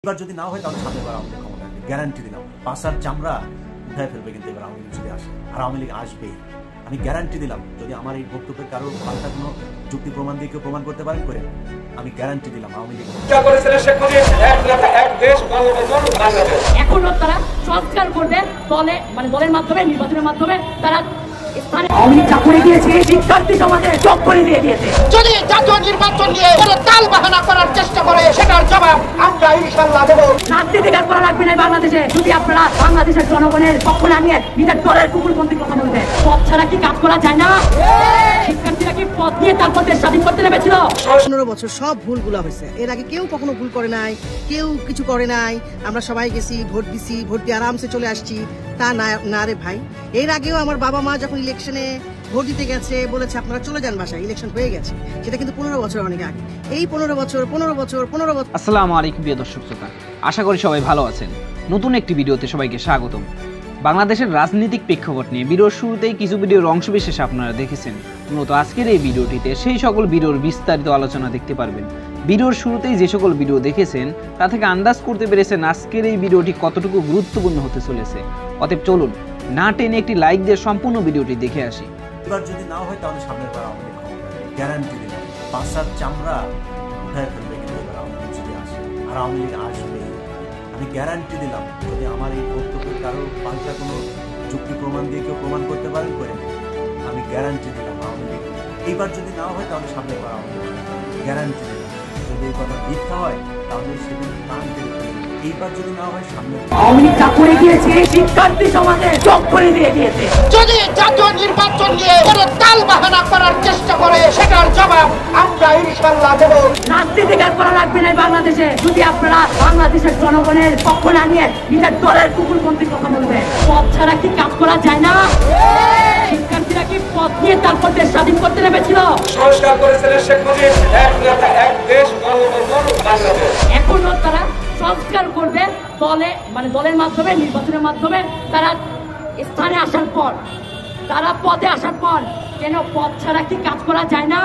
এবার যদি না হয় তাহলে সামনে বার আওয়ামী লীগ ক্ষমতা আসবে, গ্যারান্টি দিলাম। পাশার চামড়া উঠায় ফেলবে কিন্তু এবার আওয়ামী লীগ যদি আসে, আর আওয়ামী লীগ আসবে, আমি গ্যারান্টি দিলাম। যদি আমার এই বক্তব্যের কারো পাল্টা কোনো যুক্তি প্রমাণ দিয়ে কেউ প্রমাণ করতে পারেন করে, আমি গ্যারান্টি দিলাম আওয়ামী লীগ। এখনো তারা সংস্কার করবে দলে, মানে দলের মাধ্যমে, নির্বাচনের মাধ্যমে তারা যদি জাতীয় নির্বাচন নিয়ে তাল বাহানা করার চেষ্টা করে সেটার জবাব আমরা ইনশাআল্লাহ দেব। রাজনীতিকার করা লাগবে না বাংলাদেশে যদি আপনারা বাংলাদেশের জনগণের পক্ষ না নিয়ে নিজের দলের কুকুরপন্থী কথা বলবেন। পথ ছাড়া কি কাজ করা যায় না? শিক্ষার্থীরা কি পথ দিয়ে তারপর দেশ স্বাধীন করতে নেমেছিল? 15 বছর সব ভুলগুলো হয়েছে। এর আগে কেউ কখনো ভুল করে নাই, কেউ কিছু করে নাই। আমরা সবাই গেছি, ভোট দিছি, ভোট দিয়ে আরামসে চলে আসছি। তা না রে ভাই, এর আগেও আমার বাবা মা যখন ইলেকশনে ভোট দিতে গেছে বলেছে আপনারা চলে যান বাসায়, ইলেকশন হয়ে গেছে। সেটা কিন্তু 15 বছর অনেক আগে। এই 15 বছর। আসসালামু আলাইকুম প্রিয় দর্শক শ্রোতা, আশা করি সবাই ভালো আছেন। নতুন একটি ভিডিওতে সবাইকে স্বাগতম। বাংলাদেশের রাজনৈতিক প্রেক্ষাপট নিয়ে ভিডিওর শুরুতেই কিছু ভিডিওর অংশবিশেষ আপনারা দেখেছেন। মূলত আজকের এই ভিডিওটিতে সেই সকল ভিডিওর বিস্তারিত আলোচনা দেখতে পারবেন। ভিডিওর শুরুতেই যে সকল ভিডিও দেখেছেন তা থেকে আন্দাজ করতে পেরেছেন আজকের এই ভিডিওটি কতটুকু গুরুত্বপূর্ণ হতে চলেছে। অতএব চলুন না টেনে একটি লাইক দিয়ে সম্পূর্ণ ভিডিওটি দেখে আসি। এবার যদি না হয় তাহলে সামনের বার আওয়ামী লীগ ক্ষমতা আসবে, গ্যারান্টি দিলাম। পাশার চামড়া উঠায় ফেলবে কিন্তু এবার আওয়ামী লীগ যদি আসে, আর আওয়ামী লীগ আসবে, আমি গ্যারান্টি দিলাম। যদি আমার এই বক্তব্যের কারো পাল্টা কোনো যুক্তি প্রমাণ দিয়ে কেউ প্রমাণ করতে পারেন করে, আমি গ্যারান্টি দিলাম আওয়ামী লীগ। এইবার যদি না হয় তাহলে সামনের বার আওয়ামী লীগ, গ্যারান্টি দিলাম। যদি এই কথা মিথ্যা হয় তাহলে সেদিন প্রাণ কেড়ে ফেলবে। এইবার যদি না হয় সামনে আওয়ামী লীগ করে দিয়েছে, শিক্ষার্থী সমাজে চোখ করে দিয়ে দিয়েছে। যদি জাতীয় নির্বাচন নিয়ে তাল বাহানা করার চেষ্টা করে সেটার জবাব আমরা ইনশাআল্লাহ দেব। রাজনীতিকার করা লাগবে না বাংলাদেশে যদি আপনারা বাংলাদেশের জনগণের পক্ষ না নিয়ে নিজের দলের কুকুরপন্থী কথা বলবেন। পথ ছাড়া কি কাজ করা যায় না? শিক্ষার্থীরা কি পথ দিয়ে তারপর দেশ স্বাধীন করতে নেমেছিল? সংস্কার করেছিলেন শেখ মুজিব, এক নেতা এক দেশ বাংলাদেশ। এখনো তারা সংস্কার করবে দলে, মানে দলের মাধ্যমে, নির্বাচনের মাধ্যমে তারা স্থানে আসার পর, তারা পদে আসার পর। কেন পথ ছাড়া কি কাজ করা যায় না?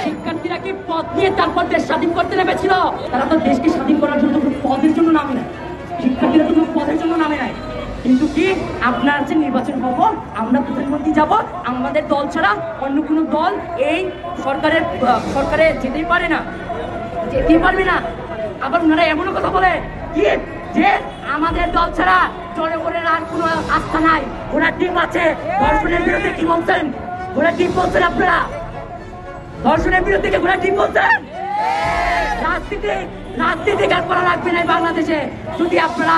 শিক্ষার্থীরা কি পথ দিয়ে তারপর দেশ স্বাধীন করতে নেমেছিল? তারা তো দেশকে স্বাধীন করার জন্য পদের জন্য নামে নাই, শিক্ষার্থীরা তো পদের জন্য নামে নাই। কিন্তু কি আপনার যে নির্বাচন হবো, আমরা প্রধানমন্ত্রী যাব, আমাদের দল ছাড়া অন্য কোনো দল এই সরকারে যেতেই পারে না, যেতেই পারবে না। আবার ওনারা এমনও কথা বলে কি যে আমাদের দল ছাড়া জনগণের আর কোনো আস্থা নাই, ওনার টিম আছে। ধর্ষণের বিরুদ্ধে কি বলছেন? ওনার টিম বলছেন আপনারা ধর্ষণের বিরুদ্ধে কি ওনার টিম বলছেন? রাজনীতিকার করা লাগবে না বাংলাদেশে যদি আপনারা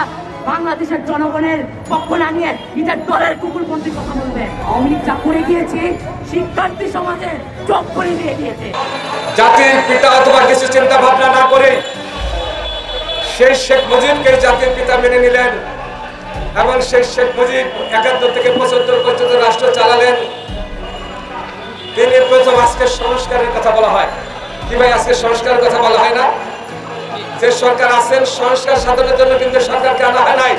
বাংলাদেশের জনগণের পক্ষ না নিয়ে নিজের দলের কুকুরপন্থী কথা বলবেন। আওয়ামী লীগ যা করে গিয়েছে শিক্ষার্থী সমাজে চোখ করে দিয়ে দিয়েছে। জাতির পিতা অথবা কিছু চিন্তা ভাবনা না করে সেই শেখ মুজিবকে জাতির পিতা মেনে নিলেন এবং সেই শেখ মুজিব 71 থেকে 75 পর্যন্ত রাষ্ট্র চালালেন। তিনি প্রথম আজকে সংস্কারের কথা বলা হয়। কি ভাই, আজকে সংস্কারের কথা বলা হয় না? যে সরকার আছেন সংস্কার সাধনের জন্য কিন্তু সরকারকে আনা হয় নাই।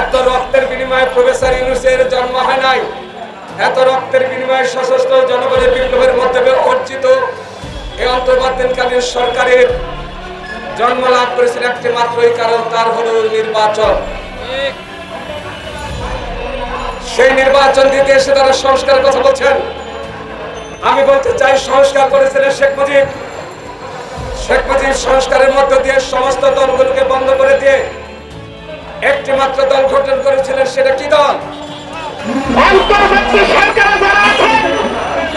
এত রক্তের বিনিময়ে প্রফেসর ইউনূসের জন্ম হয় নাই। এত রক্তের বিনিময়ে সশস্ত্র জনগণের বিপ্লবের মাধ্যমে অর্জিত এই অন্তর্বর্তীকালীন সরকারের জন্ম লাভ করেছেন একটি মাত্রই কারণ, তার হলো নির্বাচন। সেই নির্বাচন দিতে এসে তারা সংস্কারের কথা বলছেন। আমি বলতে চাই সংস্কার করেছিলেন শেখ মুজিব। শেখ মুজিব সংস্কারের মধ্য দিয়ে সমস্ত দলগুলোকে বন্ধ করে দিয়ে একটি মাত্র দল গঠন করেছিলেন। সেটা কি দল? অন্তর্বর্তী সরকার যারা আছেন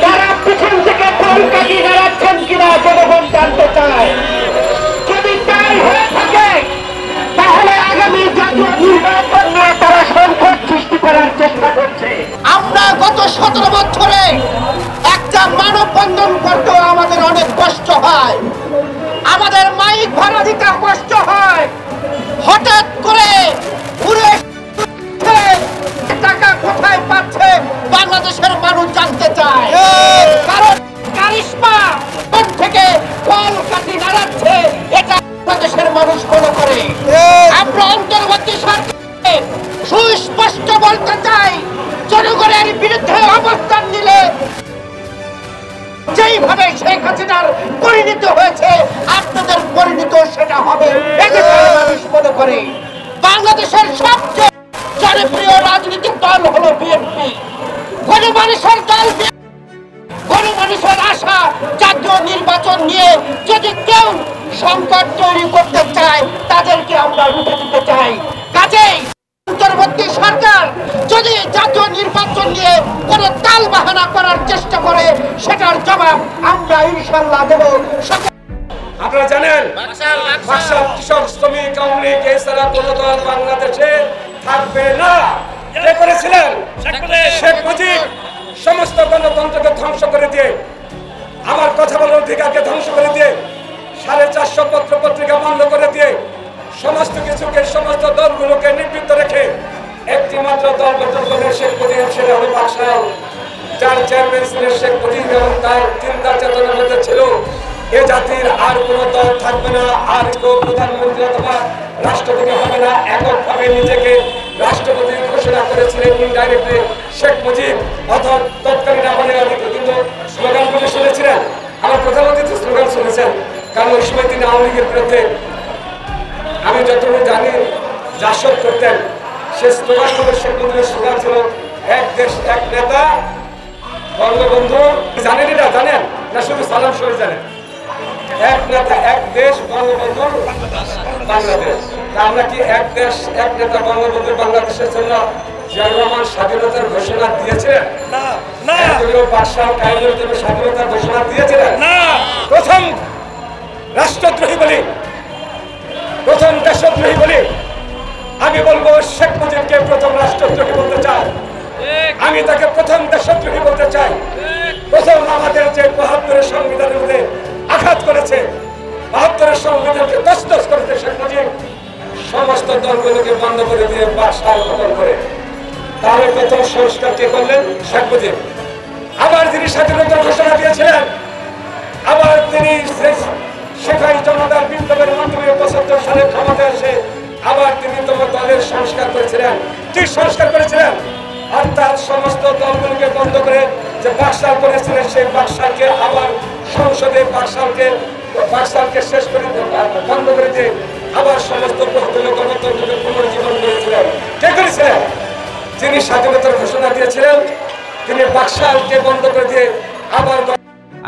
তারা পিছন থেকে কল কাটিয়ে দাঁড়াচ্ছেন কিনা জনগণ জানতে চায়। যদি তাই হয়ে থাকে তাহলে আগামী জাতীয় নির্বাচন নিয়ে তারা সংকট সৃষ্টি করার চেষ্টা করছে। আমরা গত 17 বছরে একটা মানববন্ধন করতেও আমাদের অনেক কষ্ট হয়, আমাদের মাইক ভাড়া দিতে কষ্ট হয়। হঠাৎ করে ঘুরে টাকা কোথায় পাচ্ছে বাংলাদেশের মানুষ জানতে চায়, কারণ কারিশমা কোন থেকে কল কাটি দাঁড়াচ্ছে এটা বাংলাদেশের মানুষ মনে করে। আমরা অন্তর্বর্তী সরকারকে সুস্পষ্ট বলতে চাই, জনগণের বিরুদ্ধে অবস্থান নিলে যেইভাবে শেখ হাসিনার পরিণত হয়েছে আপনাদের পরিণত সেটা হবে এটা মানুষ মনে করে। বাংলাদেশের সবচেয়ে জনপ্রিয় রাজনৈতিক দল হলো বিএনপি। গণমানুষের দল, গণমানুষের আশা জাতীয় নির্বাচন নিয়ে যদি কেউ সংকট তৈরি করতে চায় তাদেরকে আমরা রুখে দিতে চাই। কাজেই অন্তর্বর্তী সরকার যদি জাতীয় নির্বাচন নিয়ে কোনো তাল বাহানা করার চেষ্টা করে সেটার জবাব আমরা ইনশাআল্লাহ দেব। আপনারা জানেন বাকশাল কৃষক শ্রমিক আওয়ামী লীগ এছাড়া কোনো দল বাংলাদেশে থাকবে না। কে করেছিলেন? শেখ মুজিব। সমস্ত গণতন্ত্রকে ধ্বংস করে দিয়ে, আমার কথা বলার অধিকারকে ধ্বংস করে দিয়ে, 450 পত্র পত্রিকা বন্ধ করে দিয়ে, সমস্ত কিছুকে সমস্ত দলগুলোকে নিবৃত্ত রেখে একটি মাত্র দল গঠন করে শেখ মুজিব, সেটা হলো বাকশাল, যার চেয়ারম্যান ছিলেন শেখ মুজিব এবং তার চিন্তা চেতনার মধ্যে ছিল এ জাতির আর কোন দল থাকবে না, আর কেউ প্রধানমন্ত্রী অথবা রাষ্ট্রপতি হবে না। এককভাবে নিজেকে রাষ্ট্রপতি ঘোষণা করেছিলেন ইনডাইরেক্টলি শেখ মুজিব অথবা তৎকালীন আমলে। কিন্তু স্লোগানগুলো শুনেছিলেন, আমার প্রধানমন্ত্রী তো স্লোগান শুনেছেন, কারণ ওই সময় তিনি আওয়ামী লীগের বিরুদ্ধে আমি যতটুকু জানি জাসদ করতেন। সে স্লোগানগুলো শেখ মুজিবের স্লোগান ছিল এক দেশ এক নেতা বঙ্গবন্ধু। জানেন এটা? জানেন না শুধু সালাম শরীফ জানেন? এক নেতা এক দেশ বঙ্গবন্ধু বাংলাদেশ। আমরা কি এক দেশ এক নেতা বঙ্গবন্ধু বাংলাদেশের জন্য জিয়াউর রহমান স্বাধীনতার ঘোষণা দিয়েছিলেন? না। বাকশাল কায়েমের জন্য স্বাধীনতার ঘোষণা দিয়েছিলেন? না। প্রথম রাষ্ট্রদ্রোহী বলি, প্রথম দেশদ্রোহী বলি আমি বলবো শেখ মুজিবকে প্রথম রাষ্ট্রদ্রোহী বলতে চাই। আমি তাকে প্রথম দেশদ্রোহী বলতে চাই। প্রথম আমাদের যে ৭২ সংবিধানের মধ্যে আঘাত করেছে, ৭২ সংবিধানকে তছনছ করেছে শেখ মুজিব, সমস্ত দলগুলোকে বন্ধ করে দিয়ে বাকশাল গঠন করে। তাহলে প্রথম সংস্কার কে করলেন? শেখ মুজিব। আবার তিনি স্বাধীনতার ঘোষণা দিয়েছিলেন, আবার তিনি শেখাই জনতার বিপ্লবের মাধ্যমে ৭৫ সালে ক্ষমতায় আসে আবার তিনি তোমার দলের সংস্কার করেছিলেন। কি সংস্কার করেছিলেন? অর্থাৎ সমস্ত দলগুলোকে বন্ধ করে যে বাকশাল করেছিলেন, সেই বাকশালকে আবার সংসদে বাকশালকে শেষ করে বন্ধ করে দিয়ে আবার সমস্ত বহুদলীয় গণতন্ত্রকে পুনর্জীবন করেছিলেন। কে করেছিলেন? যিনি স্বাধীনতার ঘোষণা দিয়েছিলেন, তিনি বাকশালকে বন্ধ করে দিয়ে আবার।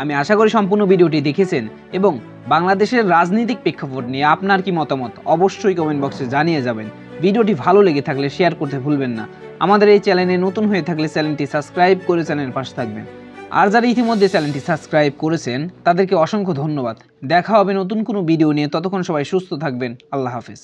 আমি আশা করি সম্পূর্ণ ভিডিওটি দেখেছেন এবং বাংলাদেশের রাজনৈতিক প্রেক্ষাপট নিয়ে আপনার কি মতামত অবশ্যই কমেন্ট বক্সে জানিয়ে যাবেন। ভিডিওটি ভালো লেগে থাকলে শেয়ার করতে ভুলবেন না। আমাদের এই চ্যানেলে নতুন হয়ে থাকলে চ্যানেলটি সাবস্ক্রাইব করে চ্যানেলের পাশে থাকবেন। আর যারা ইতিমধ্যে চ্যানেলটি সাবস্ক্রাইব করেছেন তাদেরকে অসংখ্য ধন্যবাদ। দেখা হবে নতুন কোনো ভিডিও নিয়ে। ততক্ষণ সবাই সুস্থ থাকবেন। আল্লাহ হাফেজ।